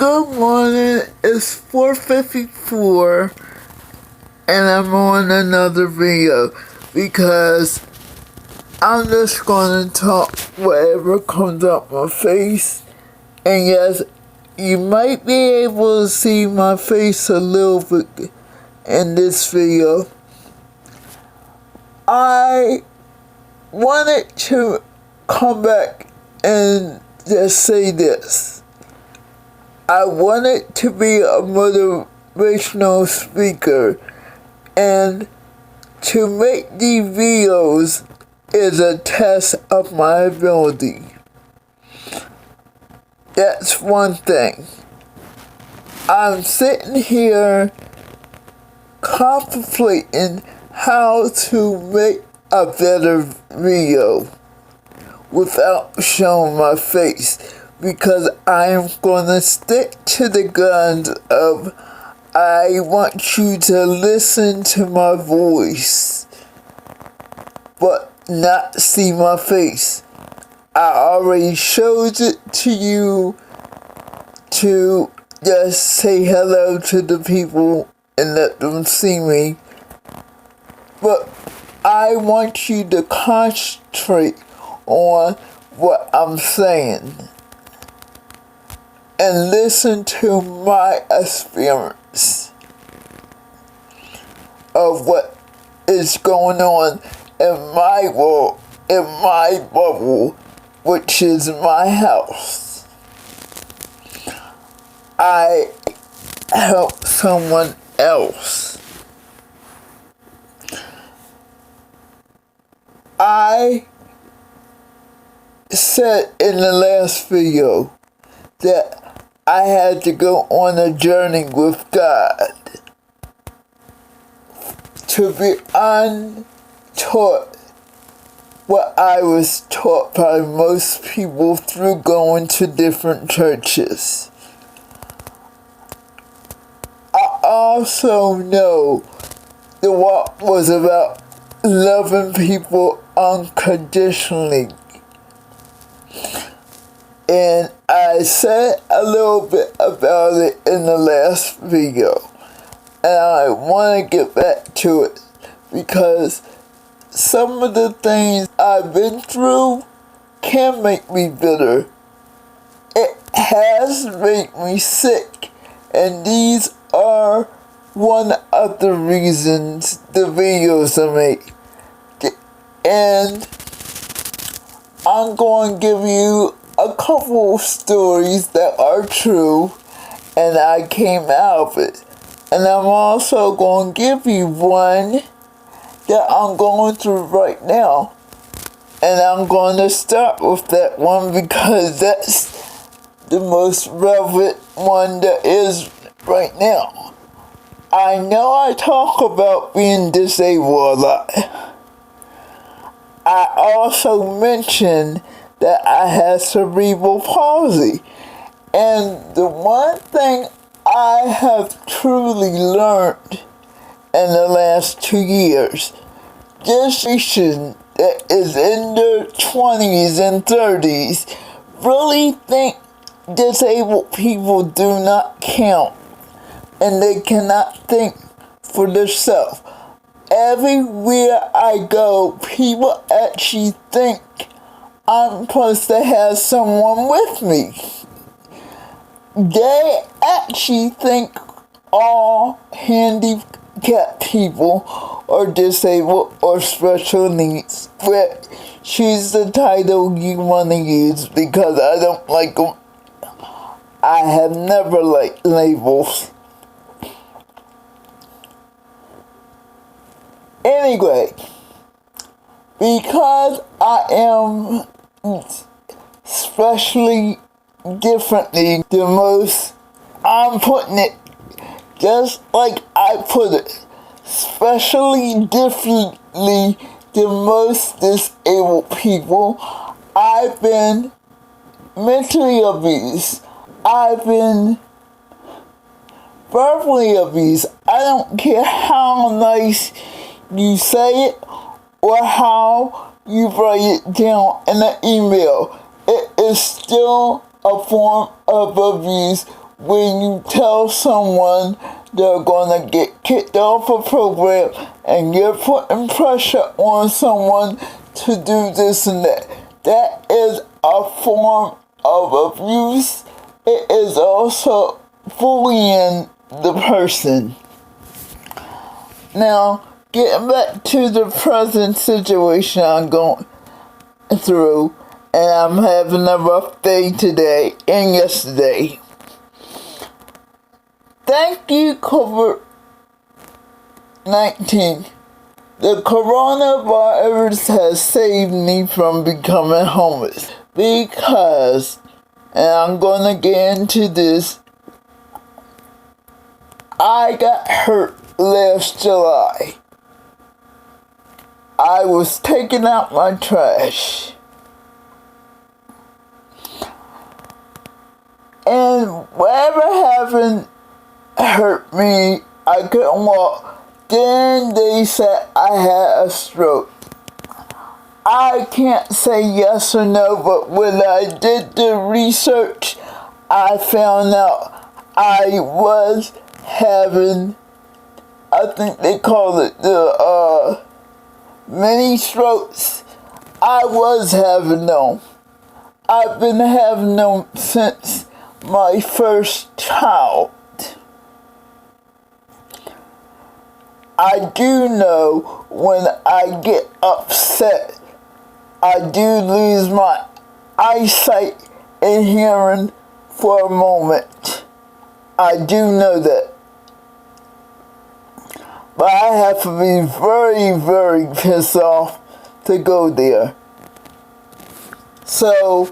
Good morning, it's 4:54 and I'm on another video because I'm just gonna talk whatever comes up my face. And yes, you might be able to see my face a little bit in this video. I wanted to come back and just say this. I wanted to be a motivational speaker, and to make these videos is a test of my ability. That's one thing. I'm sitting here contemplating how to make a better video without showing my face, because I am going to stick to the guns of I want you to listen to my voice but not see my face. I already showed it to you to just say hello to the people and let them see me, but I want you to concentrate on what I'm saying and listen to my experience of what is going on in my world, in my bubble, which is my house. I help someone else. I said in the last video that I had to go on a journey with God to be untaught what I was taught by most people through going to different churches. I also know the walk was about loving people unconditionally. And I said a little bit about it in the last video. And I want to get back to it because some of the things I've been through can make me bitter. It has made me sick. And these are one of the reasons the videos I make. And I'm going to give you a couple of stories that are true and I came out of it. And I'm also going to give you one that I'm going through right now. And I'm going to start with that one because that's the most relevant one that is right now. I know I talk about being disabled a lot. I also mentioned that I had cerebral palsy. And the one thing I have truly learned in the last 2 years, this generation that is in their 20s and 30s really think disabled people do not count and they cannot think for themselves. Everywhere I go, people actually think I'm supposed to have someone with me. They actually think all handicapped people are disabled or special needs, but choose the title you want to use because I don't like them. I have never liked labels. Anyway, because I am especially differently than most, I'm putting it just like I put it, especially differently than most disabled people. I've been mentally abused. I've been verbally abused. I don't care how nice you say it or how you write it down in an email. It is still a form of abuse when you tell someone they're gonna get kicked off a program and you're putting pressure on someone to do this and that. That is a form of abuse. It is also bullying the person. Now, getting back to the present situation I'm going through, and I'm having a rough day today and yesterday. Thank you, COVID-19. The coronavirus has saved me from becoming homeless because, and I'm gonna get into this, I got hurt last July. I was taking out my trash. And whatever happened hurt me. I couldn't walk. Then they said I had a stroke. I can't say yes or no, but when I did the research, I found out I was having, I think they call it the mini strokes. I was having them. I've been having them since my first child. I do know when I get upset, I do lose my eyesight and hearing for a moment. I do know that. But I have to be very, very pissed off to go there. So,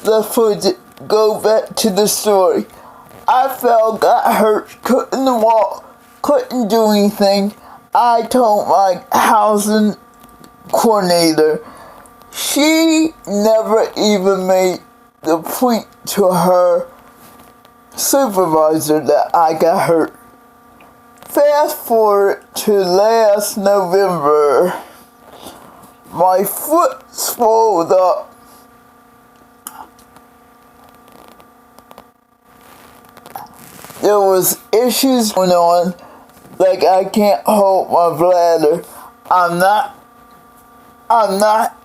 let's go back to the story. I fell, got hurt, couldn't walk, couldn't do anything. I told my housing coordinator. She never even made the point to her supervisor that I got hurt. Fast forward to last November, my foot swelled up. There was issues going on, like I can't hold my bladder. I'm not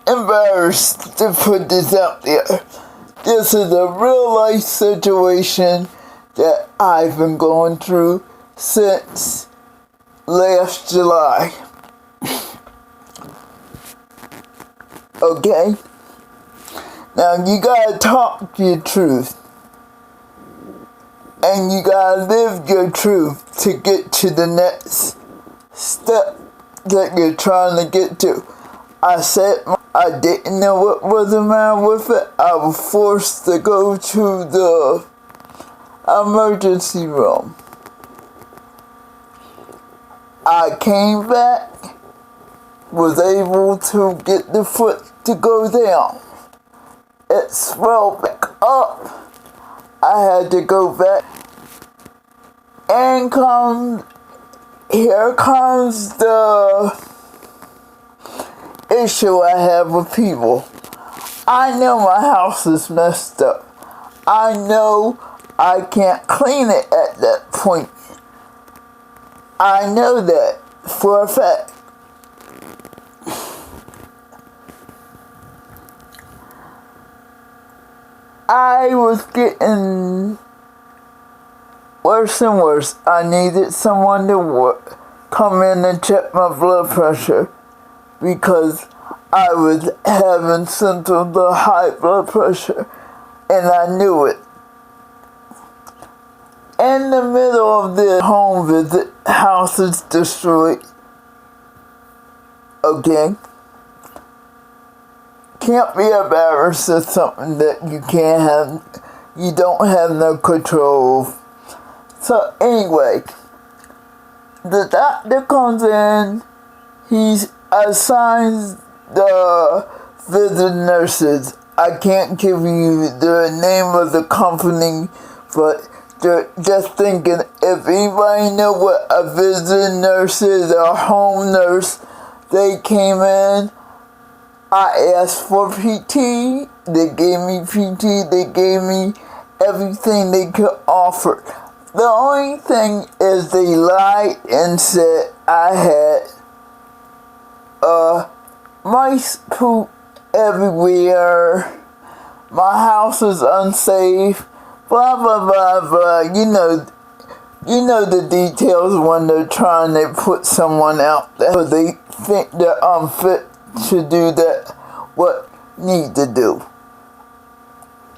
embarrassed to put this out there. This is a real life situation that I've been going through since last July. Okay? Now you gotta talk your truth. And you gotta live your truth to get to the next step that you're trying to get to. I said I didn't know what was the matter with it. I was forced to go to the emergency room. I came back, was able to get the foot to go down. It swelled back up. I had to go back. And here comes the issue I have with people. I know my house is messed up. I know I can't clean it at that point. I know that for a fact. I was getting worse and worse. I needed someone to come in and check my blood pressure because I was having symptoms of high blood pressure and I knew it. In the middle of the home visit, house is destroyed. Okay? Can't be embarrassed at something that you don't have no control of. So anyway, the doctor comes in, he assigns the visit nurses. I can't give you the name of the company, but just thinking, if anybody know what a visit nurse is, a home nurse, they came in, I asked for PT, they gave me PT, they gave me everything they could offer. The only thing is they lied and said I had mice poop everywhere, my house is unsafe, blah blah blah blah. You know the details when they're trying to put someone out there. So they think they're unfit to do that, what need to do.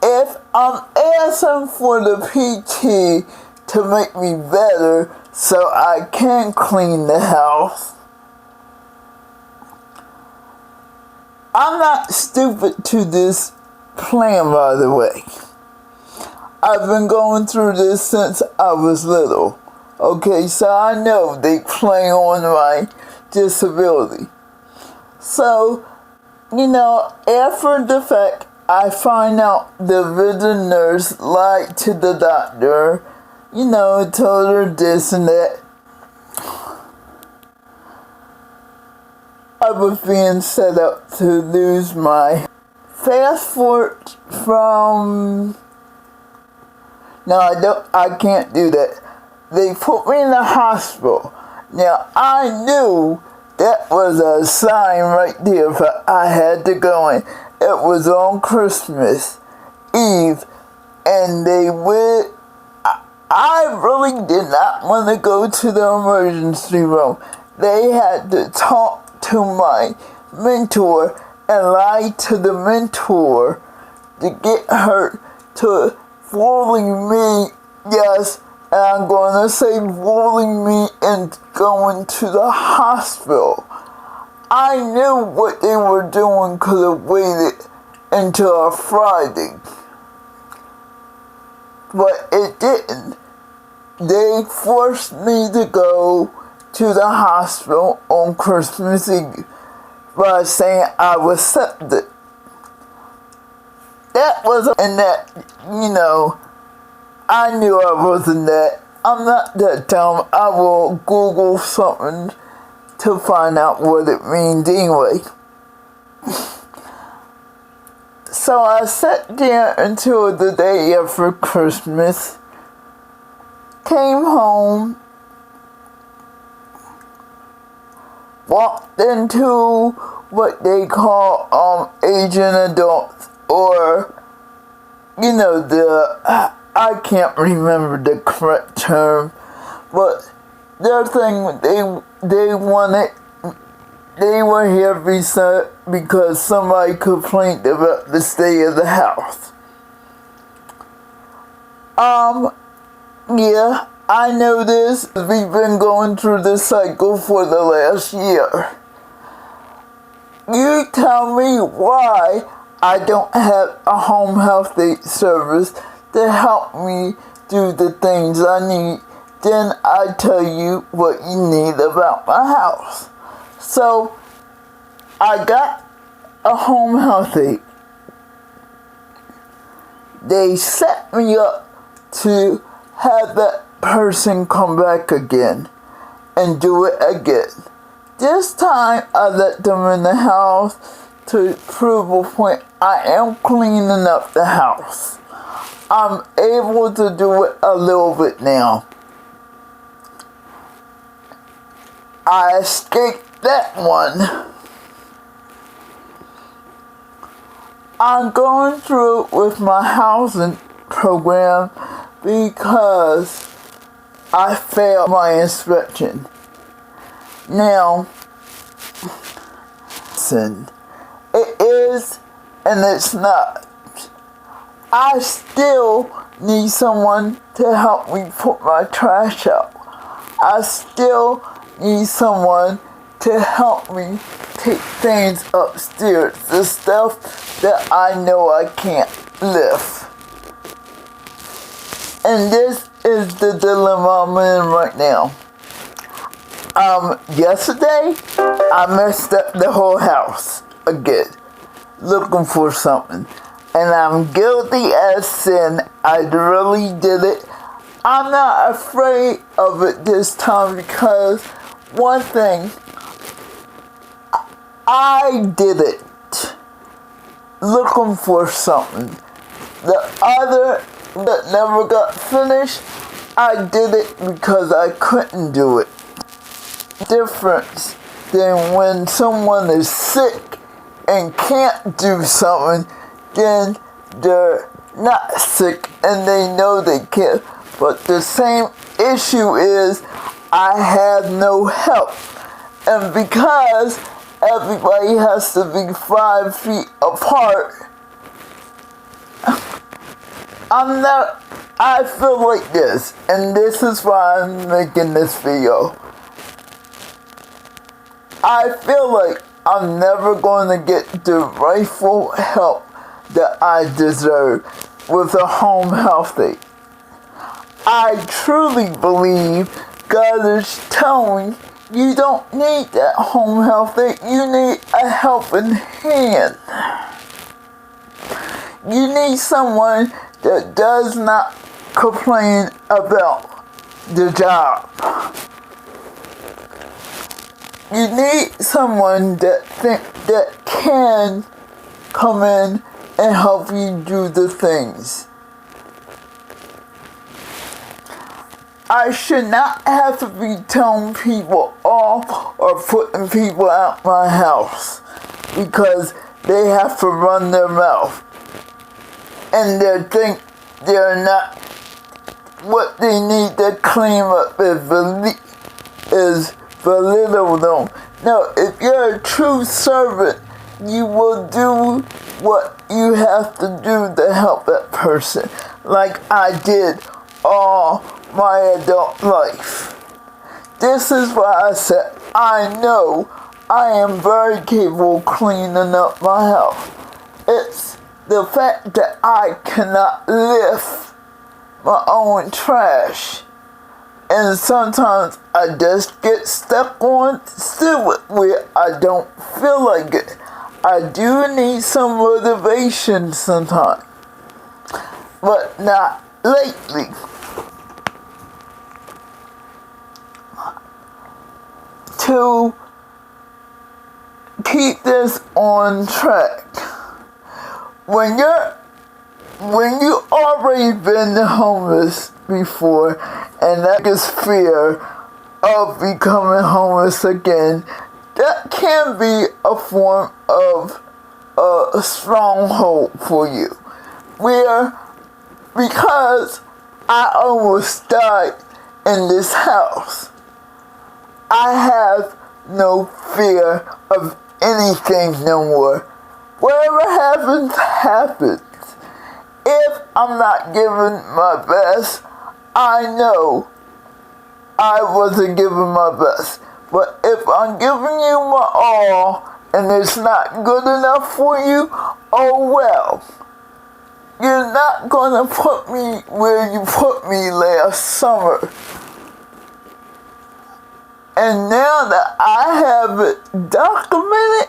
If I'm asking for the PT to make me better so I can clean the house, I'm not stupid to this plan, by the way. I've been going through this since I was little. Okay, so I know they play on my disability. So, after the fact, I find out the visit nurse lied to the doctor, told her this and that. I was being set up to lose my... Fast forward from... No, I can't do that. They put me in the hospital. Now, I knew that was a sign right there, but I had to go in. It was on Christmas Eve, and I really did not want to go to the emergency room. They had to talk to my mentor and lie to the mentor to get her to fooling me, yes, and I'm going to say fooling me and going to the hospital. I knew what they were doing could have waited until a Friday, but it didn't. They forced me to go to the hospital on Christmas Eve by saying I was septic. That wasn't, and that, I knew I wasn't that. I'm not that dumb. I will Google something to find out what it means anyway. So I sat there until the day after Christmas, came home, walked into what they call aging adults, or I can't remember the correct term, but their thing, they were here because somebody complained about the state of the house. Yeah, I know this. We've been going through this cycle for the last year. You tell me why I don't have a home health aide service to help me do the things I need. Then I tell you what you need about my house. So, I got a home health aide. They set me up to have that person come back again and do it again. This time I let them in the house to prove a point. I am cleaning up the house. I'm able to do it a little bit now. I escaped that one. I'm going through it with my housing program because I failed my inspection. Now, listen, it is and it's not. I still need someone to help me put my trash out. I still need someone to help me take things upstairs, the stuff that I know I can't lift. And this is the dilemma I'm in right now. Yesterday, I messed up the whole house again, looking for something. And I'm guilty as sin. I really did it. I'm not afraid of it this time because one thing, I did it looking for something. The other that never got finished, I did it because I couldn't do it. Difference than when someone is sick and can't do something, then they're not sick and they know they can't. But the same issue is I have no help. And because everybody has to be 5 feet apart, I feel like this, and this is why I'm making this video. I feel like I'm never going to get the rightful help that I deserve with a home health aide. I truly believe God is telling you don't need that home health aide. You need a helping hand. You need someone that does not complain about the job. You need someone that can come in and help you do the things. I should not have to be telling people off or putting people out my house because they have to run their mouth. And they think they're not, what they need to clean up is belittle them. No, if you're a true servant, you will do what you have to do to help that person, like I did all my adult life. This is why I said I know I am very capable of cleaning up my house. It's the fact that I cannot lift my own trash. And sometimes I just get stuck on still where I don't feel like it. I do need some motivation sometimes, but not lately. To keep this on track, when you already been homeless before, and that is fear of becoming homeless again, that can be a form of a stronghold for you. Because I almost died in this house, I have no fear of anything no more. Whatever happens, happens. If I'm not giving my best, I know I wasn't giving my best. But if I'm giving you my all and it's not good enough for you, oh well. You're not gonna put me where you put me last summer. And now that I have it documented,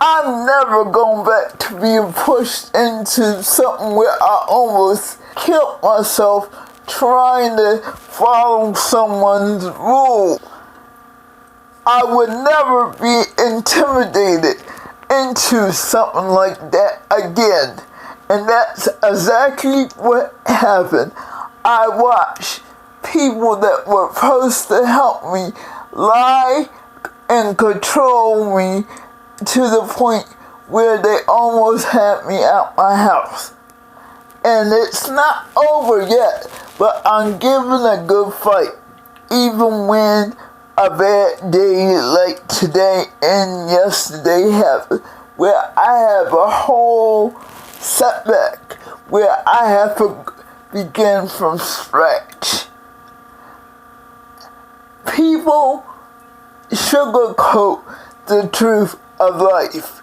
I'm never going back to being pushed into something where I almost killed myself trying to follow someone's rule. I would never be intimidated into something like that again. And that's exactly what happened. I watched people that were supposed to help me lie and control me to the point where they almost had me out my house. And it's not over yet, but I'm giving a good fight. Even when a bad day like today and yesterday happened, where I have a whole setback, where I have to begin from scratch. People sugarcoat the truth of life.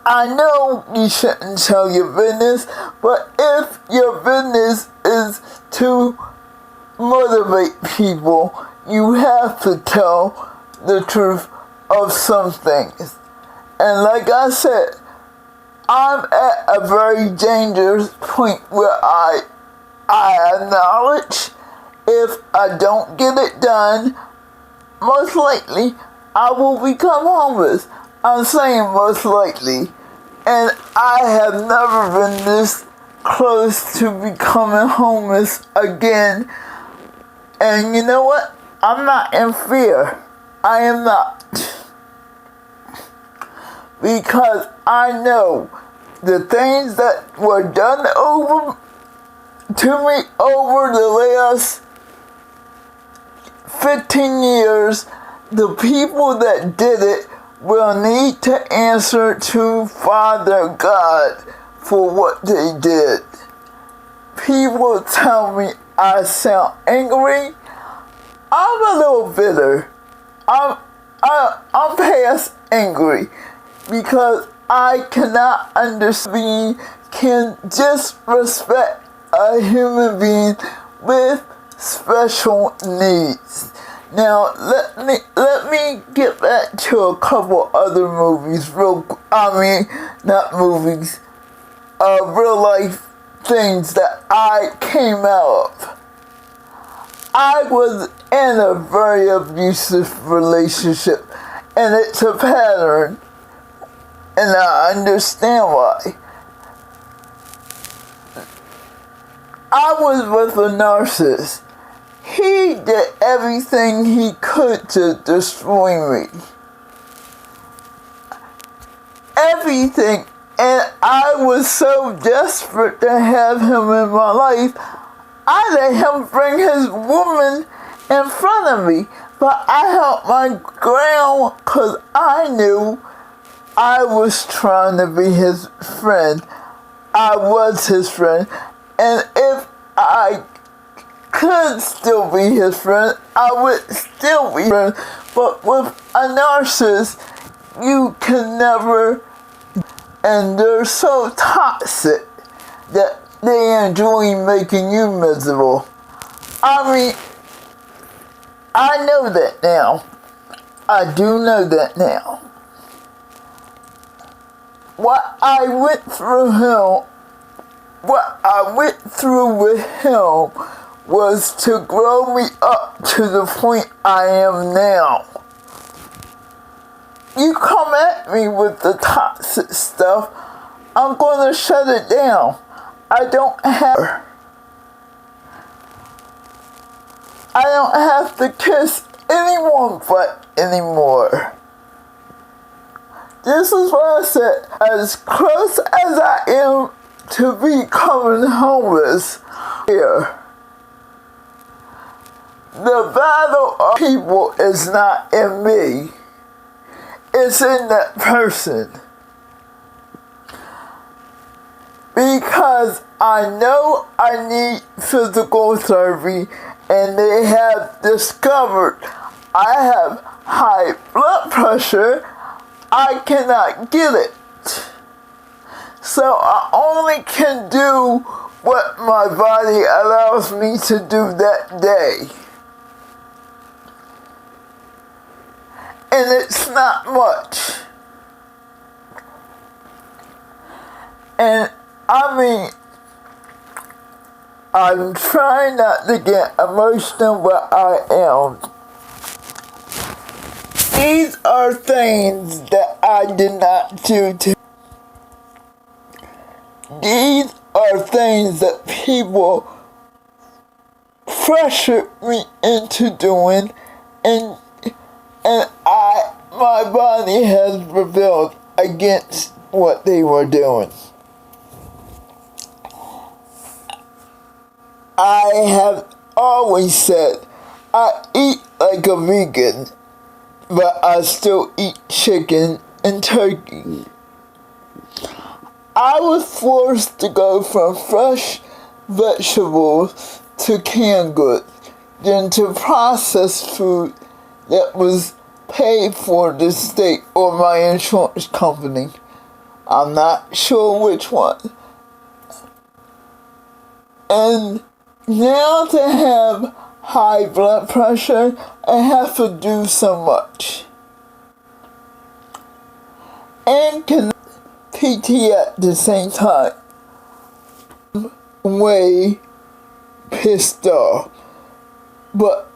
I know you shouldn't tell your business, but if your business is to motivate people, you have to tell the truth of some things. And like I said, I'm at a very dangerous point where I acknowledge if I don't get it done, most likely I will become homeless. I'm saying most likely And I have never been this close to becoming homeless again. And you know what? I'm not in fear. I am not. Because I know the things that were done over to me over the last 15 years, the people that did it will need to answer to Father God for what they did. People tell me I sound angry. I'm a little bitter. I'm past angry because I cannot understand can disrespect a human being with special needs. Now let me get back to a couple other movies. Real life things that I came out of. I was in a very abusive relationship, and it's a pattern, and I understand why. I was with a narcissist. He did everything he could to destroy me. Everything. And I was so desperate to have him in my life, I let him bring his woman in front of me. But I held my ground because I knew I was trying to be his friend. I was his friend. And if I could still be his friend, I would still be his friend. But with a narcissist, you can never, and they're so toxic that they enjoy making you miserable. I mean, I know that now. I do know that now. What I went through with him was to grow me up to the point I am now. You come at me with the toxic stuff, I'm gonna shut it down. I don't have to kiss anyone but anymore. This is what I said. As close as I am to becoming homeless here, the battle of people is not in me. It's in that person. Because I know I need physical therapy, and they have discovered I have high blood pressure. I cannot get it. So I only can do what my body allows me to do that day. And it's not much. And I mean, I'm trying not to get emotional, but I am. These are things that I did not do to. These are things that people pressured me into doing, and my body has rebelled against what they were doing. I have always said I eat like a vegan, but I still eat chicken and turkey. I was forced to go from fresh vegetables to canned goods, then to processed food that was paid for the state or my insurance company. I'm not sure which one. And now to have high blood pressure, I have to do so much. And can PT at the same time. I'm way pissed off. But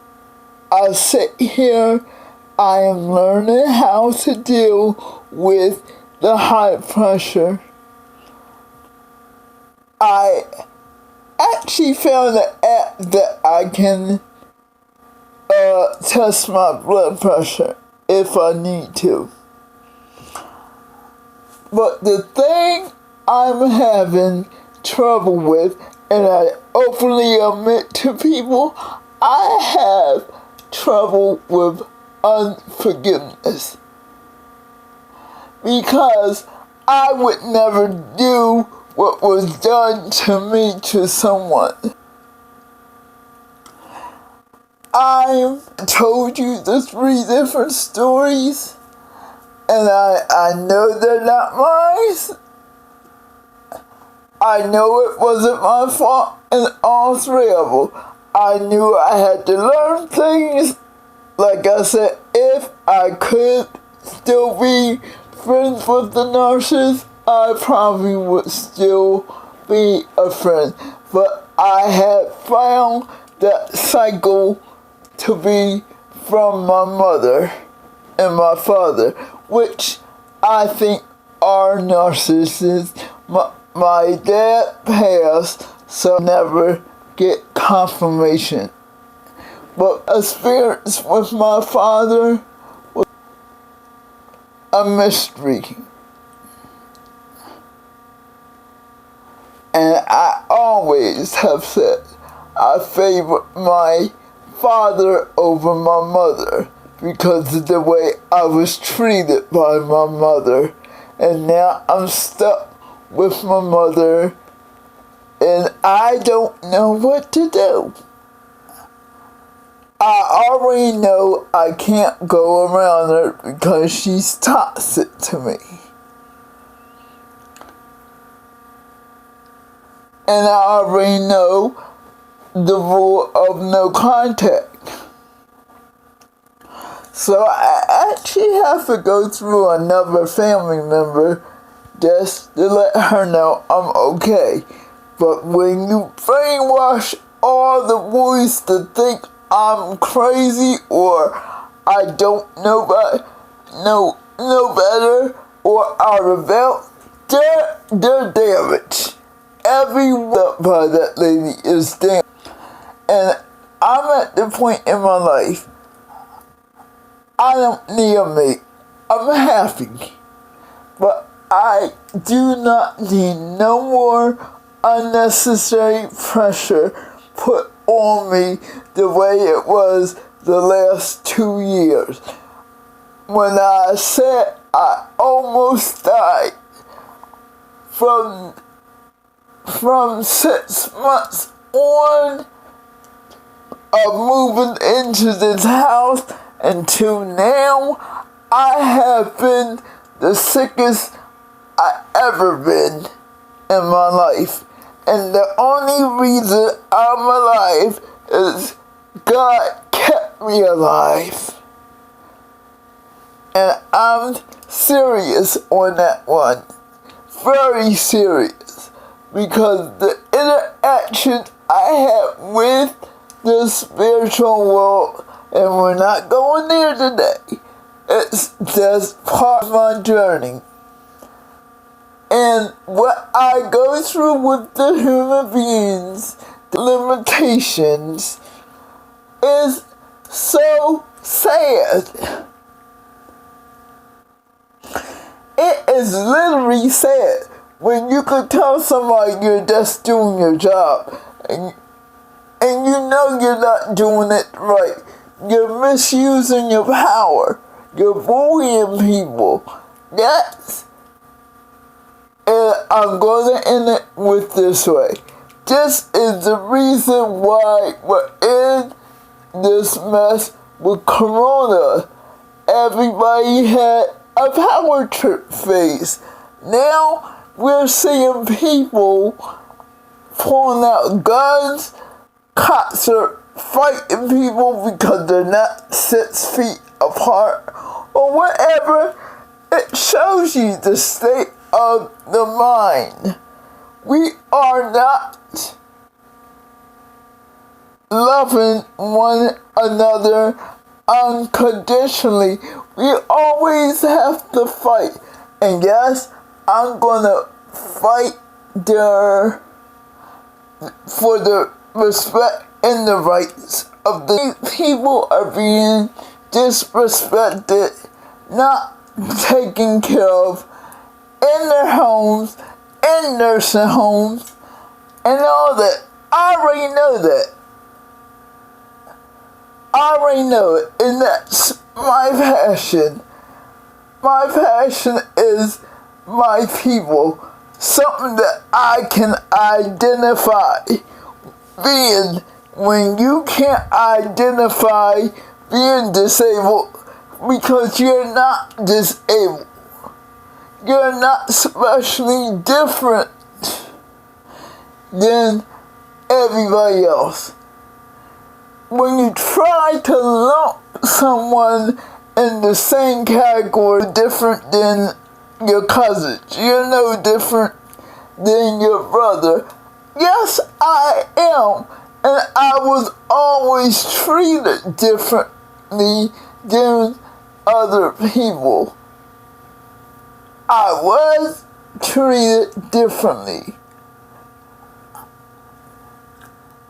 I sit here, I am learning how to deal with the high pressure, I actually found an app that I can test my blood pressure if I need to. But the thing I'm having trouble with, and I openly admit to people, I have trouble with unforgiveness. Because I would never do what was done to me to someone. I told you the 3 different stories, and I know they're not mine. I know it wasn't my fault in all 3 of them. I knew I had to learn things. Like I said, if I could still be friends with the nurses, I probably would still be a friend. But I had found that cycle to be from my mother and my father, which I think are narcissists. My dad passed, so I never get confirmation. But experience with my father was a mystery. And I always have said I favor my father over my mother because of the way I was treated by my mother. And now I'm stuck with my mother and I don't know what to do. I already know I can't go around her because she's toxic to me. And I already know the rule of no contact. So I actually have to go through another family member just to let her know I'm okay. But when you brainwash all the boys to think I'm crazy or I don't know better or I rebel, they're damaged. Every step by that lady is damaged. And I'm at the point in my life, I don't need a mate. I'm happy. But I do not need no more unnecessary pressure put on me the way it was the last 2 years. When I said I almost died from 6 months on of moving into this house until now, I have been the sickest I ever been in my life. And the only reason I'm alive is God kept me alive. And I'm serious on that one. Very serious. Because the interaction I had with the spiritual world, and we're not going there today, it's just part of my journey. And what I go through with the human beings, the limitations, is so sad. It is literally sad when you could tell somebody you're just doing your job and you know you're not doing it right. You're misusing your power. You're bullying people. And I'm going to end it with this way. This is the reason why we're in this mess with Corona. Everybody had a power trip phase. Now we're seeing people pulling out guns. Cops are fighting people because they're not 6 feet apart or whatever. It shows you the state of the mind. We are not loving one another unconditionally. We always have to fight. And yes, I'm gonna fight for the respect and the rights of the people are being disrespected, not taken care of in their homes, in nursing homes, and all that. I already know that. I already know it, and that's my passion. My passion is my people. Something that I can identify being. When you can't identify being disabled because you're not disabled, you're not especially different than everybody else. When you try to lump someone in the same category different than your cousins, you're no different than your brother. Yes, I am, and I was always treated differently than other people. I was treated differently.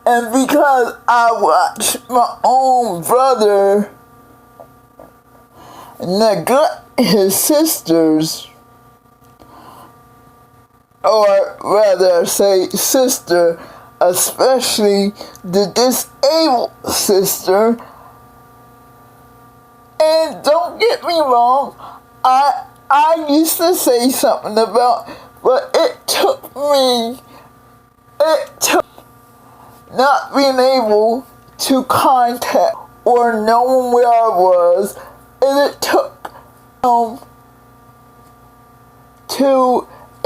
And because I watched my own brother neglect his sisters, or rather say sister, especially the disabled sister. And don't get me wrong, I used to say something about, but it took not being able to contact or knowing where I was, and it took him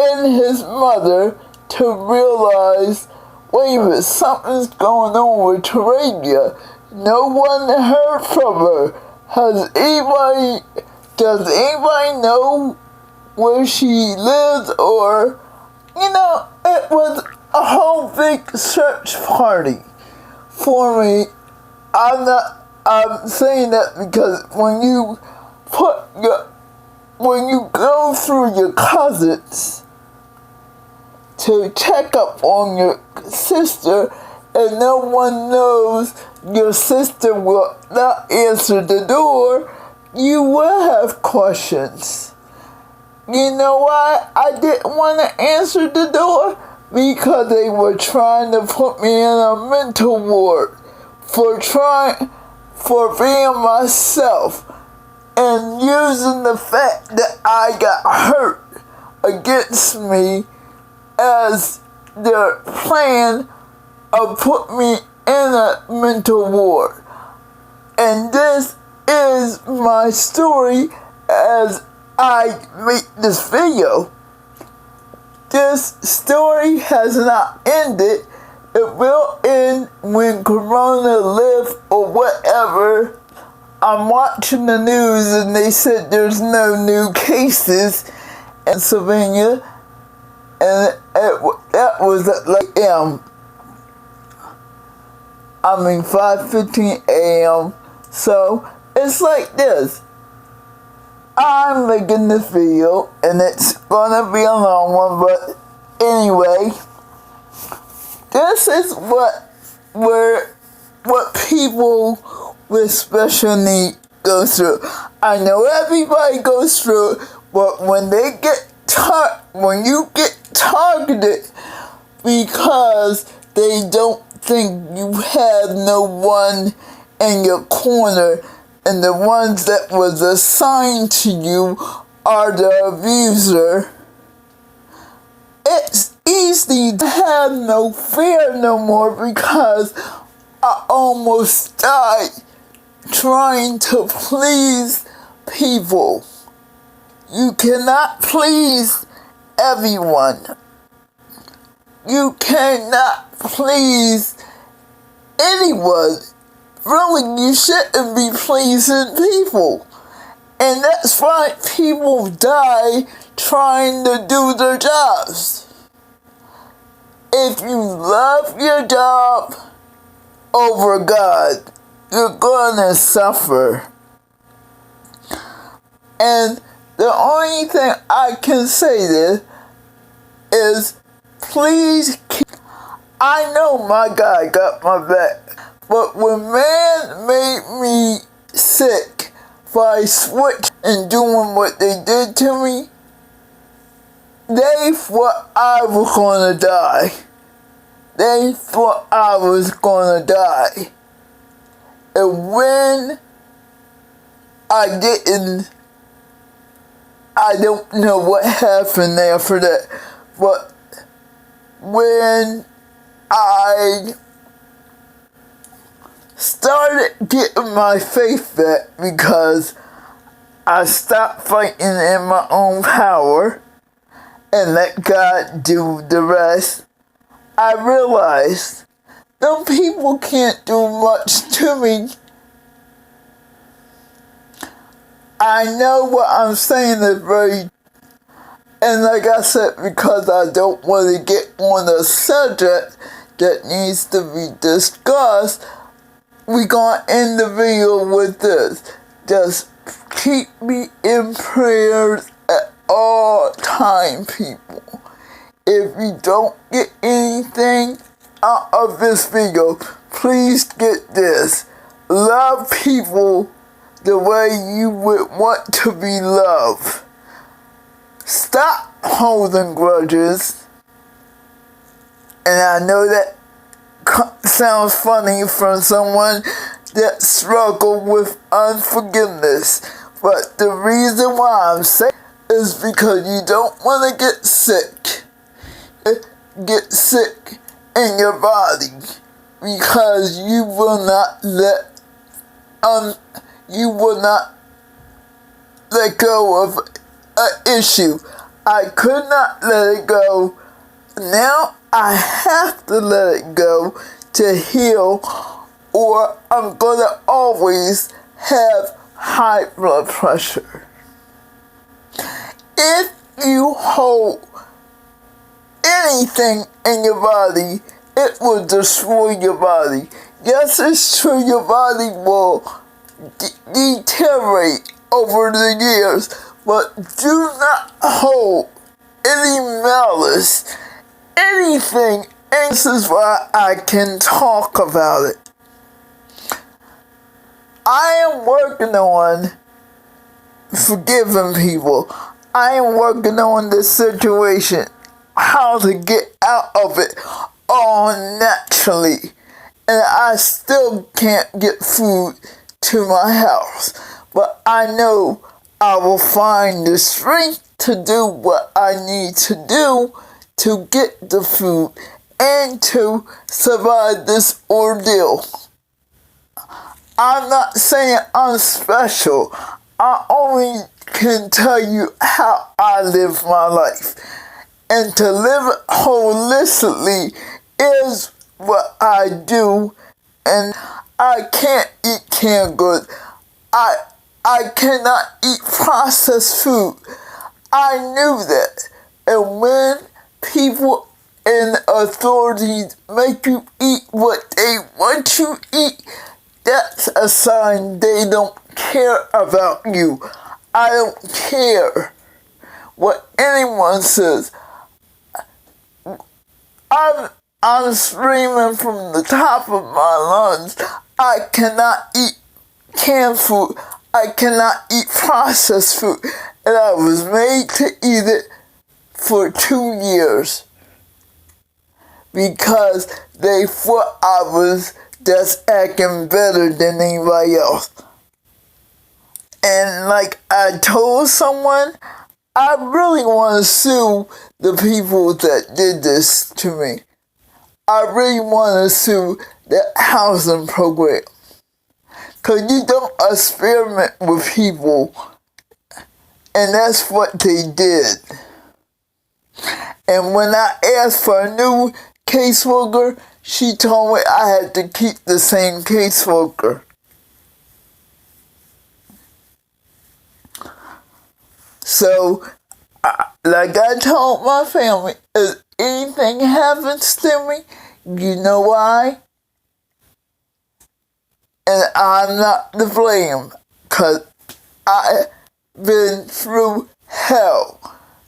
and his mother to realize, wait a minute, something's going on with Teresa. No one heard from her. Does anybody know where she lives? Or, it was a whole big search party for me. I'm saying that because when you go through your cousins to check up on your sister, and no one knows your sister will not answer the door, you will have questions. You know why I didn't want to answer the door? Because they were trying to put me in a mental ward for being myself and using the fact that I got hurt against me as their plan of put me in a mental ward. And this is my story as I make this video. This story has not ended. It will end when Corona lifts or whatever. I'm watching the news and they said there's no new cases in Pennsylvania, and that was at like 5:15 a.m. So it's like this. I'm making this video, and it's gonna be a long one, but anyway, this is what people with special needs go through. I know everybody goes through it, but when you get targeted because they don't think you have no one in your corner, and the ones that was assigned to you are the abuser, it's easy to have no fear no more, because I almost died trying to please people. You cannot please everyone. You cannot please anyone. Really, you shouldn't be pleasing people. And that's why people die trying to do their jobs. If you love your job over God, you're gonna suffer. And the only thing I can say this is please keep. I know my guy got my back, but when man made me sick by switch and doing what they did to me, they thought I was gonna die. They thought I was gonna die. And when I didn't, I don't know what happened after that, but when I started getting my faith back because I stopped fighting in my own power and let God do the rest, I realized them people can't do much to me. I know what I'm saying is very, and like I said, because I don't want to get on a subject that needs to be discussed, we gonna end the video with this. Just keep me in prayers at all time, people. If you don't get anything out of this video, please get this. Love people the way you would want to be loved. Stop holding grudges. And I know that sounds funny from someone that struggled with unforgiveness, but the reason why I'm saying is because you don't want to get sick. Get sick in your body because you will not let go of an issue. I could not let it go. Now I have to let it go to heal, or I'm gonna always have high blood pressure. If you hold anything in your body, it will destroy your body. Yes, it's true, your body will deteriorate over the years, but do not hold any malice, anything, and this is why I can talk about it. I am working on forgiving people. I am working on this situation, how to get out of it all naturally. And I still can't get food to my house. But I know I will find the strength to do what I need to do to get the food and to survive this ordeal. I'm not saying I'm special. I only can tell you how I live my life. And to live it holistically is what I do. And I can't eat canned goods. I cannot eat processed food. I knew that. And when people in authorities make you eat what they want you to eat, that's a sign they don't care about you. I don't care what anyone says. I'm screaming from the top of my lungs. I cannot eat canned food. I cannot eat processed food. And I was made to eat it for 2 years. Because they thought I was just acting better than anybody else. And like I told someone, I really want to sue the people that did this to me. I really want to sue the housing program. Because you don't experiment with people. And that's what they did. And when I asked for a new caseworker, she told me I had to keep the same caseworker. So, like I told my family, if anything happens to me, you know why? And I'm not to blame, because been through hell.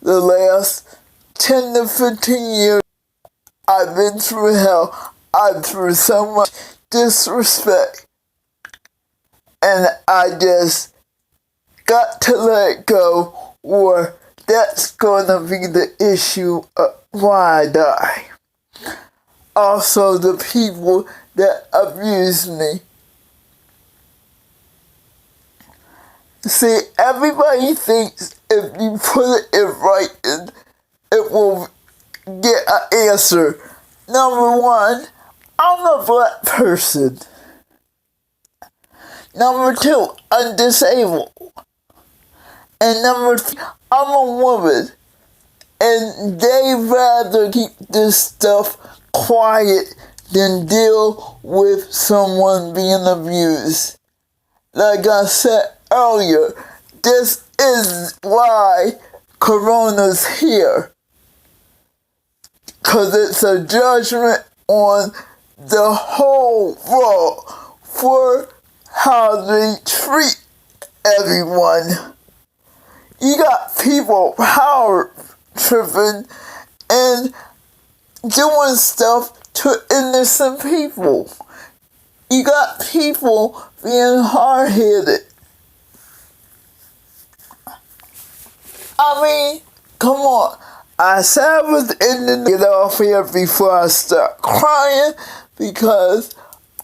The last 10 to 15 years, I've been through hell. I've been through so much disrespect. And I just got to let it go, or that's gonna be the issue of why I die. Also, the people that abuse me. See, everybody thinks if you put it in writing, it will get an answer. Number one, I'm a black person. Number two, I'm disabled. And number three, I'm a woman. And they rather keep this stuff quiet than deal with someone being abused. Like I said earlier, this is why Corona's here. Because it's a judgment on the whole world for how they treat everyone. You got people power tripping and doing stuff to innocent people. You got people being hard-headed. I mean, come on. I said I was ending to get off here before I start crying because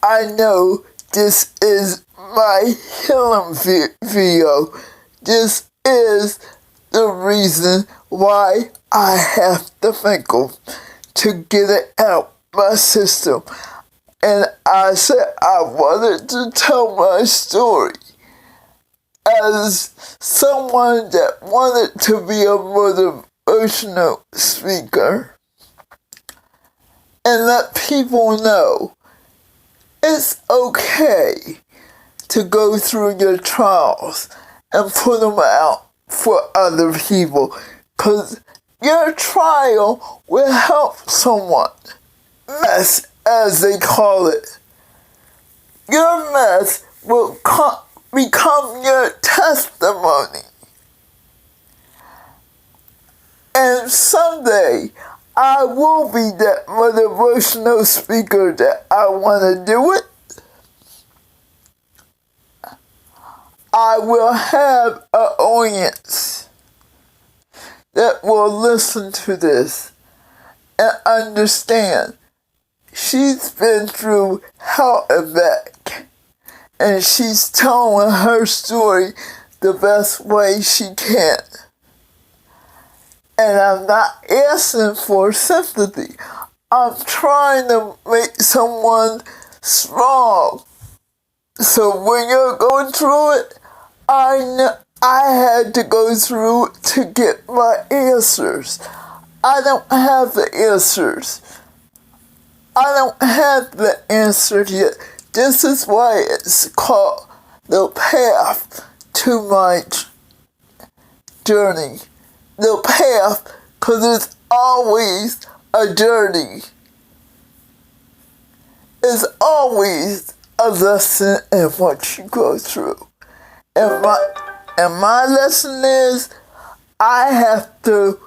I know this is my healing video. This is the reason why I have to thank him to get it out my system. And I said I wanted to tell my story as someone that wanted to be a motivational speaker and let people know it's okay to go through your trials and put them out for other people, because your trial will help someone. Mess, as they call it. Your mess will become your testimony. And someday, I will be that motivational speaker that I want to do it. I will have an audience that will listen to this and understand she's been through hell and back, and she's telling her story the best way she can. And I'm not asking for sympathy. I'm trying to make someone strong. So when you're going through it, I know I had to go through it to get my answers. I don't have the answers. I don't have the answer yet. This is why it's called the path to my journey. The path, because it's always a journey. It's always a lesson in what you go through. And my lesson is, I have to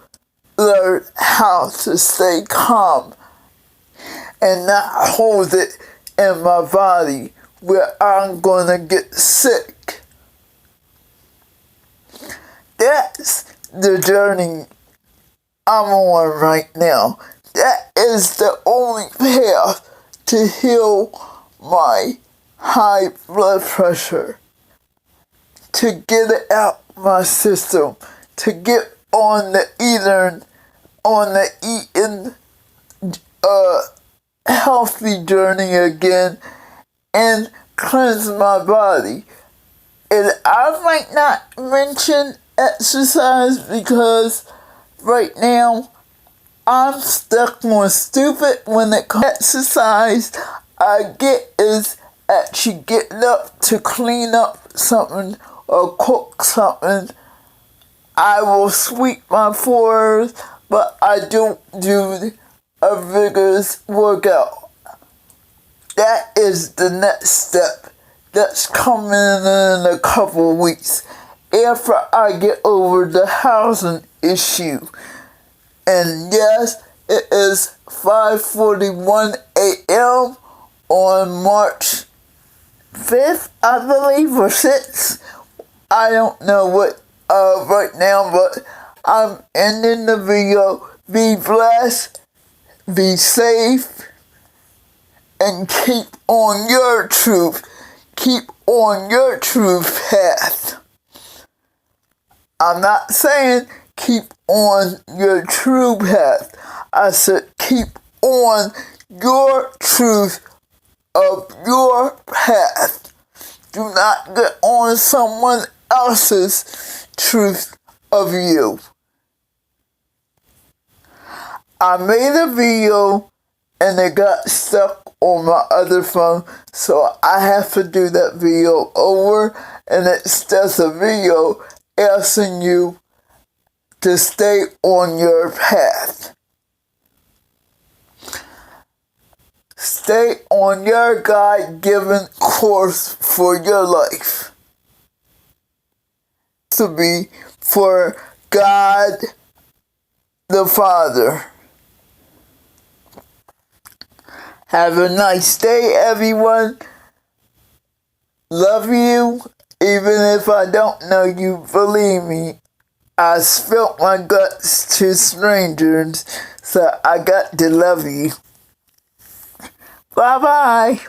learn how to stay calm and not hold it in my body where I'm gonna get sick. That's the journey I'm on right now. That is the only path to heal my high blood pressure, to get it out my system, to get on the eating healthy journey again and cleanse my body. And I might not mention exercise because right now I'm stuck on stupid when it comes to exercise. I get is actually getting up to clean up something or cook something. I will sweep my floors, but I don't do a vigorous workout. That is the next step that's coming in a couple of weeks. after I get over the housing issue. And yes, it is 5:41 a.m. on March 5th, I believe, or 6th. I don't know what right now, but I'm ending the video. Be blessed, be safe, and keep on your truth. Keep on your truth path. I'm not saying keep on your true path. I said keep on your truth of your path. Do not get on someone else's truth of you. I made a video and it got stuck on my other phone, so I have to do that video over, and it's just a video asking you to stay on your path. Stay on your God-given course for your life. To be for God the Father. Have a nice day, everyone. Love you. Even if I don't know you, believe me, I spilt my guts to strangers, so I got to love you. Bye-bye.